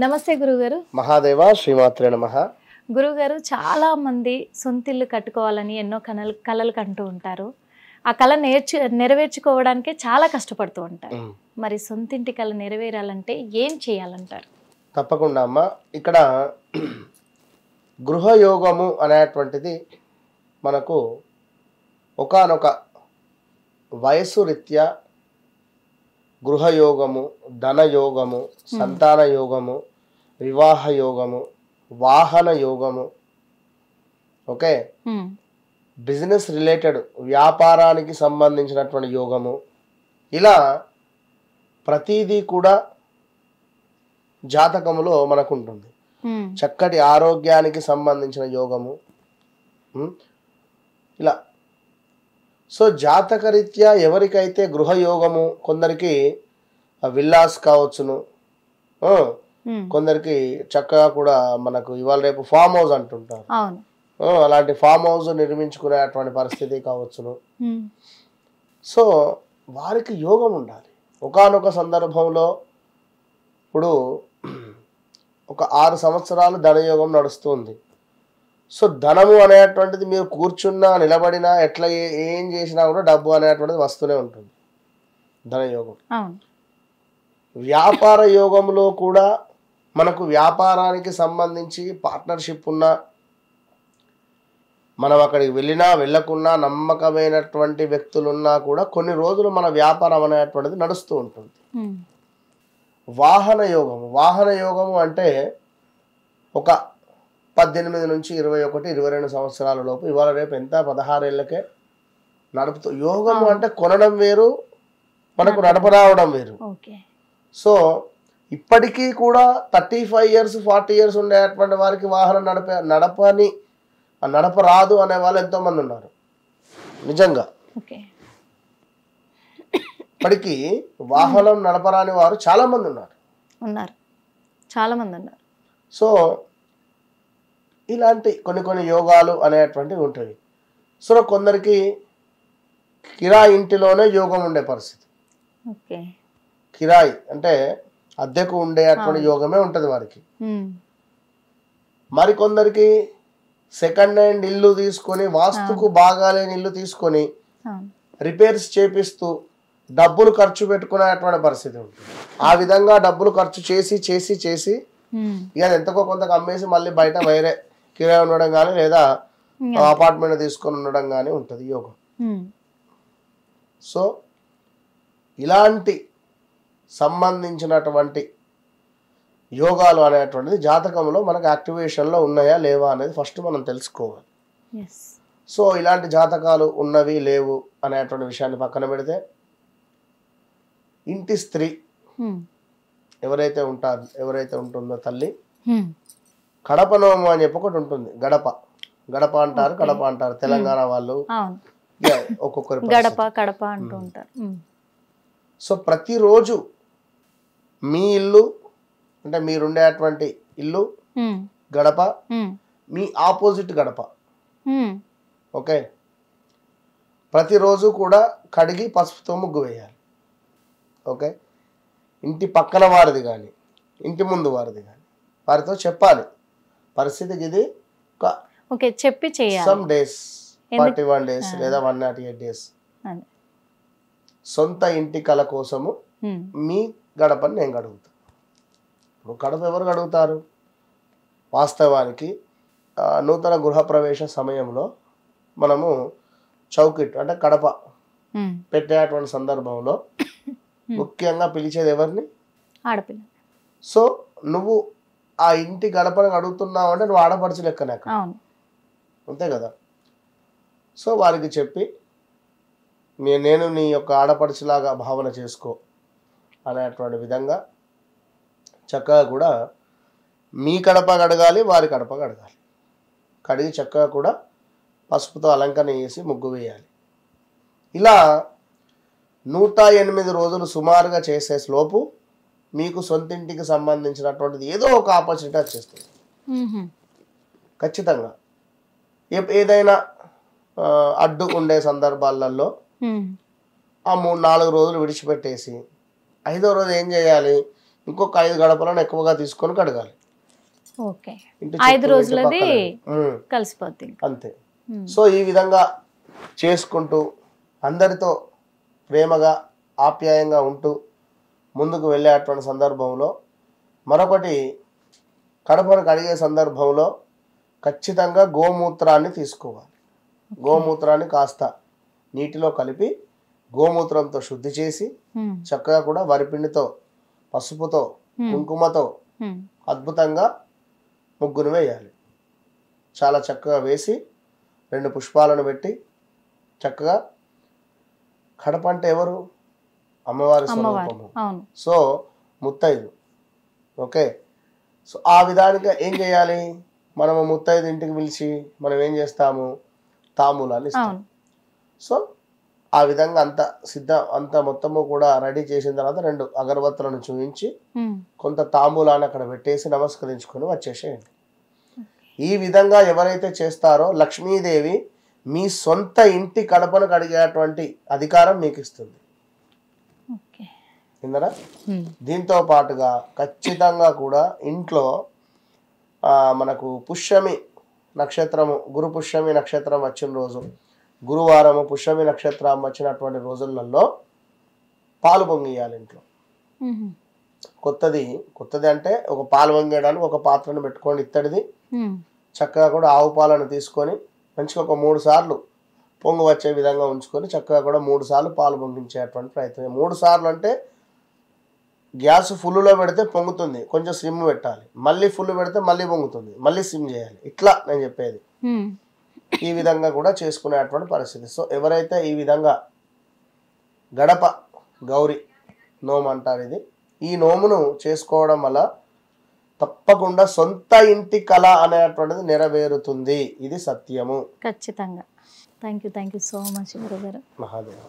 నమస్తే గురుగారు. మహాదేవ శ్రీమాత్రే నమః. గురుగారు, చాలా మంది సొంతిల్లు కట్టుకోవాలని ఎన్నో కలలు కంటూ ఉంటారు. ఆ కళ నెరవేర్చుకోవడానికే చాలా కష్టపడుతూ ఉంటారు. మరి సొంతింటి కళ నెరవేరాలంటే ఏం చేయాలంటారు? తప్పకుండా అమ్మ. ఇక్కడ గృహయోగము అనేటువంటిది మనకు ఒకానొక వయస్సు రీత్యా గృహయోగము, ధనయోగము, సంతాన యోగము, వివాహ యోగము, వాహన యోగము, ఓకే, బిజినెస్ రిలేటెడ్ వ్యాపారానికి సంబంధించినటువంటి యోగము, ఇలా ప్రతిదీ కూడా జాతకములో మనకు ఉంటుంది. చక్కటి ఆరోగ్యానికి సంబంధించిన యోగము, ఇలా. సో జాతకరీత్యా ఎవరికైతే గృహయోగము, కొందరికి విల్లాస్ కావచ్చును, కొందరికి చక్కగా కూడా మనకు ఇవాళ రేపు ఫామ్ హౌస్ అంటుంటారు, అలాంటి ఫామ్ హౌస్ నిర్మించుకునేటువంటి పరిస్థితి కావచ్చును. సో వారికి యోగం ఉండాలి. ఒకానొక సందర్భంలో ఇప్పుడు ఒక 6 సంవత్సరాలు ధనయోగం నడుస్తుంది. సో ధనము అనేటువంటిది మీరు కూర్చున్నా, నిలబడినా, ఎట్లా ఏం చేసినా కూడా డబ్బు అనేటువంటిది వస్తూనే ఉంటుంది, ధనయోగం. వ్యాపార యోగంలో కూడా మనకు వ్యాపారానికి సంబంధించి పార్ట్నర్షిప్ ఉన్నా, మనం అక్కడికి వెళ్ళినా వెళ్ళకున్నా, నమ్మకమైనటువంటి వ్యక్తులున్నా కూడా కొన్ని రోజులు మన వ్యాపారం అనేటువంటిది నడుస్తూ ఉంటుంది. వాహన యోగము, వాహన యోగము అంటే ఒక 18 నుంచి 21, 22 సంవత్సరాల లోపు, ఇవాళ రేపు ఎంత 16 ఏళ్ళకే నడుపుతూ. యోగము అంటే కొనడం వేరు, మనకు నడపరావడం వేరు. సో ఇప్పటికీ కూడా 35 years 40 years ఉండేటువంటి వారికి వాహనం నడపరాదు అనే వాళ్ళు ఎంతో మంది ఉన్నారు. నిజంగా ఇప్పటికీ వాహనం నడపరాని వారు చాలా మంది ఉన్నారు. సో ఇలాంటి కొన్ని యోగాలు అనేటువంటివి ఉంటాయి. సో కొందరికి కిరాయి ఇంటిలోనే యోగం ఉండే పరిస్థితి. కిరాయి అంటే అద్దెకు ఉండేటువంటి యోగమే ఉంటుంది వారికి. మరికొందరికి సెకండ్ హ్యాండ్ ఇల్లు తీసుకొని, వాస్తుకు బాగాలేని ఇల్లు తీసుకొని రిపేర్స్ చేపిస్తూ డబ్బులు ఖర్చు పెట్టుకునేటువంటి పరిస్థితి ఉంటుంది. ఆ విధంగా డబ్బులు ఖర్చు చేసి ఇక ఎంతకో కొంత అమ్మేసి మళ్ళీ బయట వేరే కిరాయి ఉండడం కానీ, లేదా అపార్ట్మెంట్ తీసుకొని ఉండడం కానీ ఉంటుంది యోగం. సో ఇలాంటి సంబంధించినటువంటి యోగాలు అనేటువంటిది జాతకంలో మనకు యాక్టివేషన్లో ఉన్నాయా లేవా అనేది ఫస్ట్ మనం తెలుసుకోవాలి. సో ఇలాంటి జాతకాలు ఉన్నవి లేవు అనేటువంటి విషయాన్ని పక్కన పెడితే, ఇంటి స్త్రీ ఎవరైతే ఉంటుందో తల్లి, కడప నోము అని చెప్పి ఒకటి ఉంటుంది. గడప అంటారు తెలంగాణ వాళ్ళు, ఒక్కొక్కరు కడప అంటూ ఉంటారు. సో ప్రతిరోజు మీ ఇల్లు అంటే మీరుండేటువంటి ఇల్లు గడప, మీ ఆపోజిట్ గడప, ఓకే, ప్రతిరోజు కూడా కడిగి పసుపుతో ముగ్గు వేయాలి. ఓకే, ఇంటి పక్కన వారిది కానీ, ఇంటి ముందు వారిది కానీ వారితో చెప్పాలి పరిస్థితికి ఇది. చెప్పి చేయాలి. సమ్ డేస్ 41 days లేదా 108 days సొంత ఇంటి కళ కోసము మీ గడపని నేను గడుగుతాను. ఇప్పుడు గడప ఎవరు గడుగుతారు? వాస్తవానికి నూతన గృహప్రవేశ సమయంలో మనము చౌకిట్ అంటే కడప పెట్టేటువంటి సందర్భంలో ముఖ్యంగా పిలిచేది ఎవరిని? ఆడపిల్ల. సో నువ్వు ఆ ఇంటి గడపని అడుగుతున్నావు అంటే నువ్వు ఆడపడుచు లెక్కనే, అంతే కదా. సో వారికి చెప్పి నేను నీ యొక్క ఆడపడుచులాగా భావన చేసుకో అనేటువంటి విధంగా చక్కగా కూడా మీ కడప కడగాలి, వారి కడప కడగాలి. కడిగి చక్కగా కూడా పసుపుతో అలంకరణ చేసి ముగ్గు వేయాలి. ఇలా 108 రోజులు సుమారుగా చేసే లోపు మీకు సొంతింటికి సంబంధించినటువంటిది ఏదో ఒక ఆపర్చునిటీ వచ్చేస్తుంది ఖచ్చితంగా. ఏదైనా అడ్డు ఉండే సందర్భాలలో ఆ 3-4 రోజులు విడిచిపెట్టేసి 5వ రోజు ఏం చేయాలి? ఇంకొక 5 గడపలను ఎక్కువగా తీసుకొని కడగాలి. ఓకే. ఇంటి 5 చుట్టూ, ఇంటి రోజులది పక్కల. కలిసిపోద్ది. అంతే. సో ఈ విధంగా చేసుకుంటూ అందరితో ప్రేమగా ఆప్యాయంగా ఉంటూ ముందుకు వెళ్ళేటువంటి సందర్భంలో మరొకటి, కడపను కడిగే సందర్భంలో ఖచ్చితంగా గోమూత్రాన్ని తీసుకోవాలి. గోమూత్రాన్ని కాస్త నీటిలో కలిపి గోమూత్రంతో శుద్ధి చేసి చక్కగా కూడా వరిపిండితో, పసుపుతో, కుంకుమతో అద్భుతంగా ముగ్గును వేయాలి. చాలా చక్కగా వేసి 2 పుష్పాలను పెట్టి చక్కగా, కడప అంటే ఎవరు? అమ్మవారి స్వరూపము. సో ముత్తైదు. ఓకే. సో ఆ విధానంగా ఏం చేయాలి, మనము ముత్తైదు ఇంటికి పిలిచి మనం ఏం చేస్తాము, తాంబూలాలు ఇస్తాం. సో ఆ విధంగా అంత మొత్తము కూడా రెడీ చేసిన తర్వాత 2 అగరబత్తులను చూపించి కొంత తాంబూలాన్ని అక్కడ పెట్టేసి నమస్కరించుకొని వచ్చేసేయండి. ఈ విధంగా ఎవరైతే చేస్తారో లక్ష్మీదేవి మీ సొంత ఇంటి కడపను కడిగేటువంటి అధికారం మీకు ఇస్తుంది. విన్నారా? దీంతో పాటుగా ఖచ్చితంగా కూడా ఇంట్లో మనకు పుష్యమి నక్షత్రము, గురు పుష్యమి నక్షత్రం వచ్చిన రోజు, గురువారము పుష్యమి నక్షత్రం వచ్చినటువంటి రోజులలో పాలు పొంగియాలి ఇంట్లో. కొత్తది అంటే ఒక పాలు పొంగేయడానికి ఒక పాత్రను పెట్టుకోండి, ఇత్తడిది. చక్కగా కూడా ఆవు పాలను తీసుకొని మంచిగా ఒక 3 సార్లు పొంగు వచ్చే విధంగా ఉంచుకొని చక్కగా కూడా 3 సార్లు పాలు పొంగించేటువంటి ప్రయత్నం. 3 సార్లు అంటే గ్యాస్ ఫుల్లో పెడితే పొంగుతుంది, కొంచెం సిమ్ పెట్టాలి. మళ్ళీ ఫుల్ పెడితే మళ్ళీ పొంగుతుంది, మళ్ళీ సిమ్ చేయాలి. ఇట్లా నేను చెప్పేది. ఈ విధంగా కూడా చేసుకునేటువంటి పరిస్థితి. సో ఎవరైతే ఈ విధంగా గడప గౌరీ నోము అంటారు ఇది, ఈ నోమును చేసుకోవడం వల్ల తప్పకుండా సొంత ఇంటి కళ అనేటువంటిది నెరవేరుతుంది. ఇది సత్యము. ఖచ్చితంగా. థ్యాంక్ యూ సో మచ్ గురుగారు. మహాదేవ్.